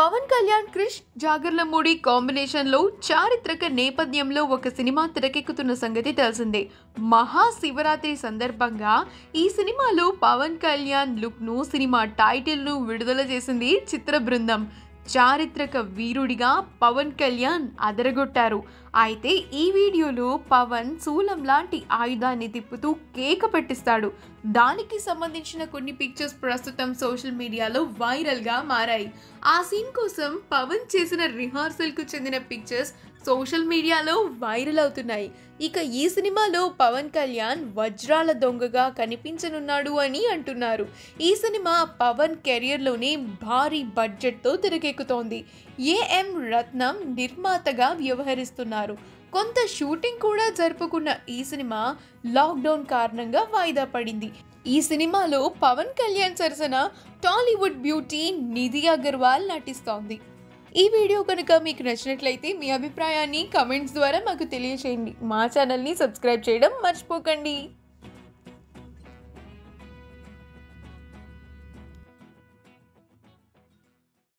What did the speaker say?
పవన్ కళ్యాణ్ క్రిష్ జాగర్లమూడి కాంబినేషన్లో చారిత్రక నేపథ్యంలో ఒక సినిమా తెరకెక్కుతున్న సంగతి తెలిసిందే. మహాశివరాత్రి సందర్భంగా ఈ సినిమాలో పవన్ కళ్యాణ్ లుక్ను, సినిమా టైటిల్ను విడుదల చేసింది చిత్ర బృందం. చారిత్రక వీరుడిగా పవన్ కళ్యాణ్ అదరగొట్టారు. అయితే ఈ వీడియోలో పవన్ శూలం లాంటి ఆయుధాన్ని తిప్పుతూ కేక పెట్టిస్తాడు. దానికి సంబంధించిన కొన్ని పిక్చర్స్ ప్రస్తుతం సోషల్ మీడియాలో వైరల్గా మారాయి. ఆ సీన్ కోసం పవన్ చేసిన రిహార్సల్కు చెందిన పిక్చర్స్ సోషల్ మీడియాలో వైరల్ అవుతున్నాయి. ఇక ఈ సినిమాలో పవన్ కళ్యాణ్ వజ్రాల దొంగగా కనిపించనున్నాడు అని అంటున్నారు. ఈ సినిమా పవన్ కెరియర్లోనే భారీ బడ్జెట్తో తెరకెక్కుతోంది. ఏఎం రత్నం నిర్మాతగా వ్యవహరిస్తున్నారు. కొంత షూటింగ్ కూడా జరుపుకున్న ఈ సినిమా లాక్డౌన్ కారణంగా వాయిదా పడింది. ఈ సినిమాలో పవన్ కళ్యాణ్ సరసన టాలీవుడ్ బ్యూటీ నిధి అగర్వాల్ నటిస్తోంది. ఈ వీడియో కనుక మీకు నచ్చినట్లయితే మీ అభిప్రాయాన్ని కమెంట్స్ ద్వారా మాకు తెలియజేయండి. మా ఛానల్ని సబ్స్క్రైబ్ చేయడం మర్చిపోకండి.